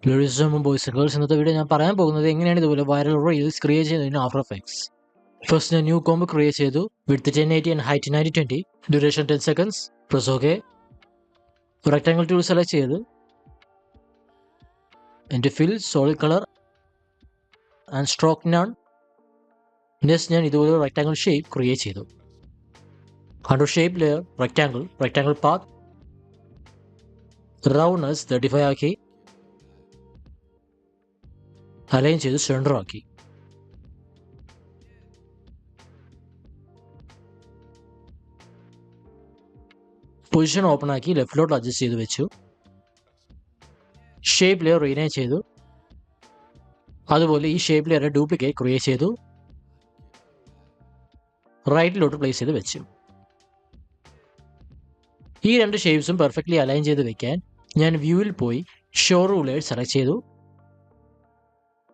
Ladies and gentlemen, boys and girls, ഇന്നത്തെ video ഞാൻ പറയാൻ പോകുന്നത് എങ്ങനെയാണ് ഇതുപോലെ വൈറൽ റീൽസ് ക്രിയേറ്റ് ചെയ്യുന്നതിന് ആഫ്റ്റർ എഫക്ട്സ്. ഫസ്റ്റ് ഞാൻ ന്യൂ കോംബോ ക്രിയേറ്റ് ചെയ്തു. Width 1080 and height 9020, duration 10 seconds. Press okay. Rectangle tool select ചെയ്ത് എൻ്റെ fill solid colour and stroke none. Next ഞാൻ ഇതുപോലെ റെക്ടാങ്കിൾ ഷേപ്പ് ക്രിയേറ്റ് ചെയ്തു. കണ്ടു shape layer rectangle path roundness 35 ആക്കി. Align ചെയ്ത് സെൻറ്റർ ആക്കി. പൊസിഷൻ ഓപ്പൺ ആക്കി ലെഫ്റ്റിലോട്ട് അഡ്ജസ്റ്റ് ചെയ്ത് വെച്ചു. ഷേപ്പ് ലെയർ റീനൈം ചെയ്തു. അതുപോലെ ഈ ഷേപ്പ് ലെയർ ഡ്യൂപ്ലിക്കേറ്റ് ക്രിയേറ്റ് ചെയ്തു. റൈറ്റിലോട്ട് പ്ലേസ് ചെയ്ത് വെച്ചു. ഈ രണ്ട് ഷേപ്സും പെർഫെക്റ്റ്ലി അലൈൻ ചെയ്ത് വെക്കാൻ ഞാൻ വ്യൂവിൽ പോയി ഷോ റൂളേഴ്സ് സെലക്ട് ചെയ്തു.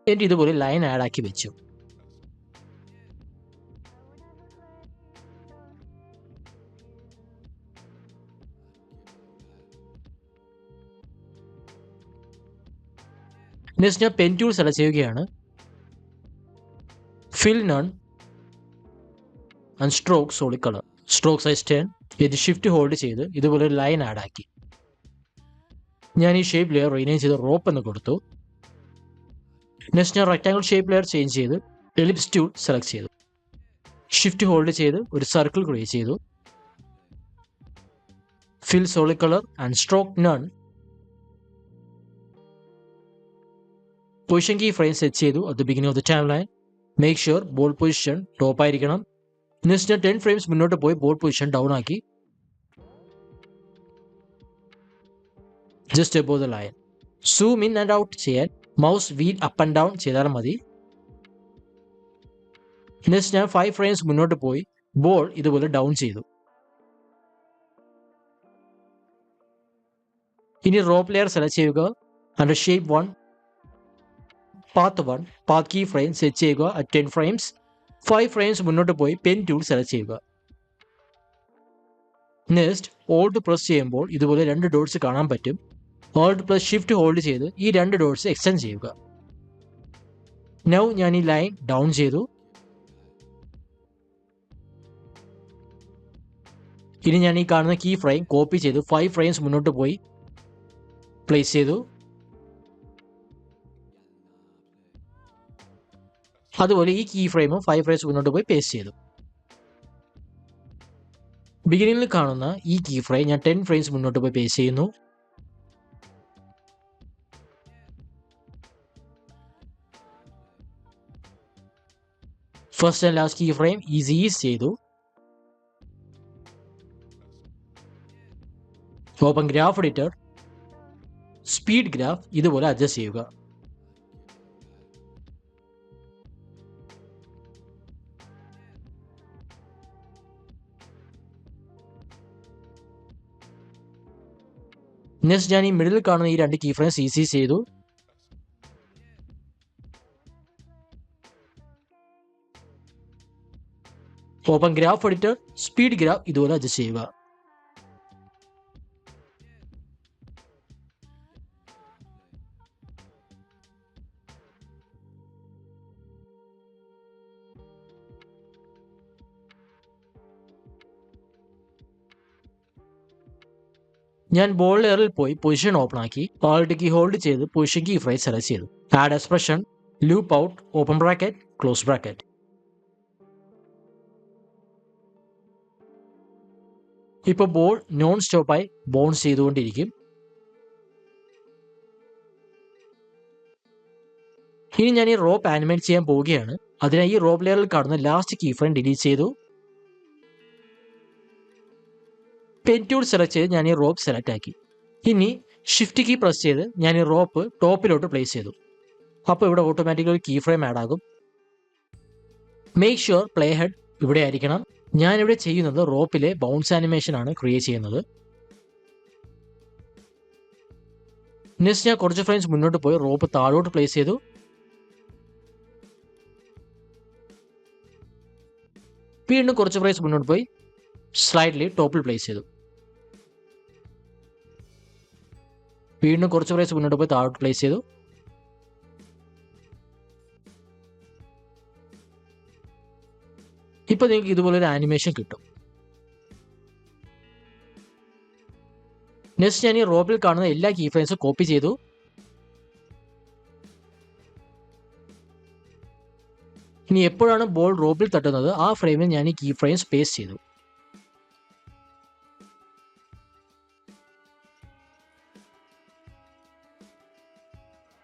എന്നിട്ട് ഇതുപോലെ ലൈൻ ആഡ് ആക്കി വെച്ചു. നെക്സ്റ്റ് ഞാൻ പെൻ ടൂൾ സെലക്ട് ചെയ്യുകയാണ്. Fill none and stroke solid colour. Stroke size 10. ഇത് ഷിഫ്റ്റ് ഹോൾഡ് ചെയ്ത് ഇതുപോലെ ഒരു ലൈൻ ആഡ് ആക്കി. ഞാൻ ഈ ഷേപ്പ് ലെയർ റീനെയിം ചെയ്ത് റോപ്പ് എന്ന് കൊടുത്തു. നെക്സ്റ്റ് ഞാൻ റെക്ടാങ്കിൾ ഷേപ്പ് ലെയർ ചേഞ്ച് ചെയ്ത് എലിപ്സ് ടൂൾ സെലക്ട് ചെയ്തു. ഷിഫ്റ്റ് ഹോൾഡ് ചെയ്ത് ഒരു സർക്കിൾ ക്രിയേറ്റ് ചെയ്തു. Fill solid colour and stroke none. Position key frame set ചെയ്തു at the beginning of the time line. Make sure ball position top ആയിരിക്കണം. Next ഞാൻ 10 frames മുന്നോട്ട് പോയി ball position down ആക്കി. Just above the line. Zoom in and out ചെയ്യാൻ mouse wheel up and down ചെയ്താൽ മതി. Next ഞാൻ 5 frames മുന്നോട്ട് പോയി ബോൾ ഇതുപോലെ ഡൗൺ ചെയ്തു. ഇനി റോപ്പ് ലെയർ സെലക്ട് ചെയ്യുക. Under shape 1, path 1, path key frame set ചെയ്യുക അറ്റ് 10 ഫ്രെയിംസ്. 5 ഫ്രെയിംസ് മുന്നോട്ട് പോയി പെൻ ടൂൾ സെലക്ട് ചെയ്യുക. നെക്സ്റ്റ് ഓൾട്ട് പ്രസ് ചെയ്യുമ്പോൾ ഇതുപോലെ 2 ഡോട്ട്സ് കാണാൻ പറ്റും. ഓൾട്ട് പ്ലസ് ഷിഫ്റ്റ് ഹോൾഡ് ചെയ്ത് ഈ 2 ഡോട്ട്സ് എക്സ്റ്റെൻഡ് ചെയ്യുക. നൗ ഞാൻ ഈ ലൈൻ ഡൗൺ ചെയ്തു. ഇനി ഞാൻ ഈ കാണുന്ന കീ ഫ്രെയിം കോപ്പി ചെയ്ത് 5 ഫ്രെയിംസ് മുന്നോട്ട് പോയി പ്ലേസ് ചെയ്തു. അതുപോലെ ഈ കീ ഫ്രെയിമും 5 ഫ്രെയിംസ് മുന്നോട്ട് പോയി പേസ്റ്റ് ചെയ്തു. ബിഗിനിങ്ങിൽ കാണുന്ന ഈ കീ ഫ്രെയിം ഞാൻ 10 ഫ്രെയിംസ് മുന്നോട്ട് പോയി പേസ്റ്റ് ചെയ്യുന്നു. First and last key frame ease ചെയ്തു. Open graph editor. Speed graph ഇതുപോലെ അഡ്ജസ്റ്റ് ചെയ്യുക. നെക്സ്റ്റ് ഞാൻ ഈ മിഡിൽ കാണുന്ന ഈ 2 കീ ഫ്രെയിംസ് ഈസി ചെയ്തു. Open graph editor. Speed graph ഇതുപോലെ അഡ്ജസ്റ്റ് ചെയ്യുക. ഞാൻ ബോൾ ലെയറിൽ പോയി പൊസിഷൻ ഓപ്പൺ ആക്കി ആൾട്ട് കീ ഹോൾഡ് ചെയ്ത് പൊസിഷൻ കീ ഫ്രെയിം സെലക്ട് ചെയ്തു. Add expression, loop out, open bracket, close bracket. ഇപ്പോൾ ബോൾ നോൺ സ്റ്റോപ്പായി ബൗൺസ് ചെയ്തുകൊണ്ടിരിക്കും. ഇനി ഞാൻ ഈ റോപ്പ് ആനിമേറ്റ് ചെയ്യാൻ പോവുകയാണ്. അതിനായി ഈ റോപ്പ് ലെയറിൽ കാണുന്ന ലാസ്റ്റ് കീ ഫ്രെയിം ഡിലീറ്റ് ചെയ്തു. പെൻ ടൂൾ സെലക്ട് ചെയ്ത് ഞാൻ ഈ റോപ്പ് സെലക്ട് ആക്കി. ഇനി ഷിഫ്റ്റ് കീ പ്രസ് ചെയ്ത് ഞാൻ ഈ റോപ്പ് ടോപ്പിലോട്ട് പ്ലേസ് ചെയ്തു. അപ്പോൾ ഇവിടെ ഓട്ടോമാറ്റിക്കലി കീ ഫ്രെയിം ആഡ് ആകും. മേക്ക് ഷുവർ പ്ലേ ഹെഡ് ഇവിടെ ആയിരിക്കണം. ഞാനിവിടെ ചെയ്യുന്നത് റോപ്പിലെ ബൗൺസ് ആനിമേഷൻ ആണ് ക്രിയേറ്റ് ചെയ്യുന്നത്. നെക്സ്റ്റ് ഞാൻ കുറച്ച് ഫ്രെയിംസ് മുന്നോട്ട് പോയി റോപ്പ് താഴോട്ട് പ്ലേസ് ചെയ്തു. വീണ്ടും കുറച്ച് ഫ്രെയിംസ് മുന്നോട്ട് പോയി സ്ലൈഡ്ലി ടോപ്പിൽ പ്ലേസ് ചെയ്തു. വീണ്ടും കുറച്ച് ഫ്രെയിംസ് മുന്നോട്ട് പോയി താഴോട്ട് പ്ലേസ് ചെയ്തു. ഇപ്പോൾ നിങ്ങൾക്ക് ഇതുപോലൊരു ആനിമേഷൻ കിട്ടും. നെക്സ്റ്റ് ഞാൻ ഈ റോപ്പിൽ കാണുന്ന എല്ലാ കീ ഫ്രെയിംസും കോപ്പി ചെയ്തു. ഇനി എപ്പോഴാണ് ബോൾ റോപ്പിൽ തട്ടുന്നത് ആ ഫ്രെയിമിൽ ഞാൻ ഈ കീ ഫ്രെയിംസ് പേസ്റ്റ് ചെയ്തു.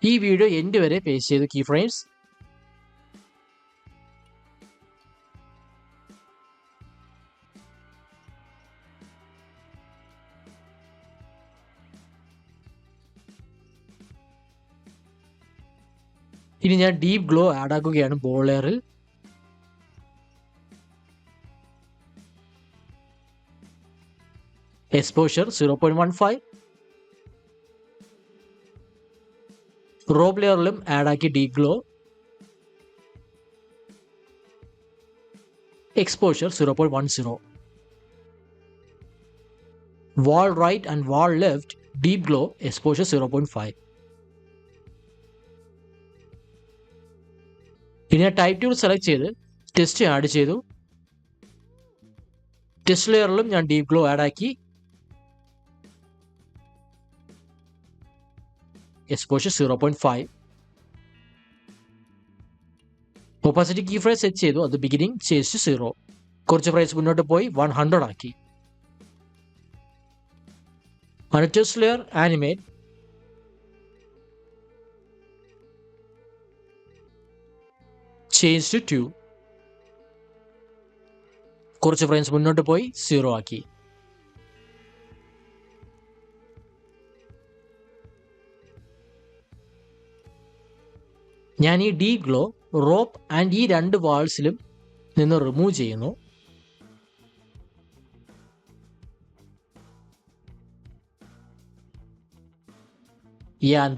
ഈ വീഡിയോ എൻഡ് വരെ പേസ്റ്റ് ചെയ്തു കീ ഫ്രെയിംസ്. ഇനി ഞാൻ ഡീപ്പ് ഗ്ലോ ആഡ് ആക്കുകയാണ് ബോൾ ലെയറിൽ. എക്സ്പോഷർ 0.15. റോപ്പ് ലെയറിലും ആഡ് ആക്കി deep glow. Exposure 0.10. Wall right and wall left deep glow exposure 0.5. ഇനി ഞാൻ ടൈപ്പ് ടൂൾ സെലക്ട് ചെയ്ത് ടെസ്റ്റ് ആഡ് ചെയ്തു. ടെസ്റ്റ് ലെയറിലും ഞാൻ ഡീപ്പ് ഗ്ലോ ആഡ് ആക്കി. Exposure 0.5. Opacity key frame set ചെയ്തു. അത് ബിഗിനിങ് ചേഞ്ച് 0. കുറച്ച് ഫ്രെയിംസ് മുന്നോട്ട് പോയി 100 ആക്കി. Test layer animate. Change to 2. കുറച്ച് ഫ്രെയിംസ് മുന്നോട്ട് പോയി 0 ആക്കി. ഞാൻ ഈ ഡീ ഗ്ലോ റോപ്പ് ആൻഡ് ഈ 2 വാൾസിലും നിന്ന് റിമൂവ് ചെയ്യുന്നു.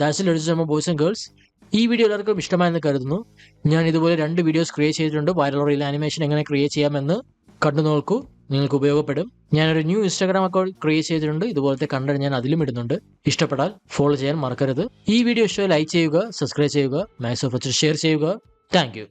That's it boys and girls. ഈ വീഡിയോ എല്ലാവർക്കും ഇഷ്ടമായെന്ന് കരുതുന്നു. ഞാൻ ഇതുപോലെ 2 വീഡിയോസ് ക്രിയേറ്റ് ചെയ്തിട്ടുണ്ട്. വൈറൽ റീൽ ആനിമേഷൻ എങ്ങനെ ക്രിയേറ്റ് ചെയ്യാമെന്ന് കണ്ടു നോക്കൂ, നിങ്ങൾക്ക് ഉപയോഗപ്പെടും. ഞാനൊരു ന്യൂ ഇൻസ്റ്റാഗ്രാം അക്കൗണ്ട് ക്രിയേറ്റ് ചെയ്തിട്ടുണ്ട്. ഇതുപോലത്തെ കണ്ടന്റ് ഞാൻ അതിലും ഇടുന്നുണ്ട്. ഇഷ്ടപ്പെട്ടാൽ ഫോളോ ചെയ്യാൻ മറക്കരുത്. ഈ വീഡിയോ ഇഷ്ടമായി ലൈക്ക് ചെയ്യുക, സബ്സ്ക്രൈബ് ചെയ്യുക, മാക്സിമം ഷെയർ ചെയ്യുക. Thank you.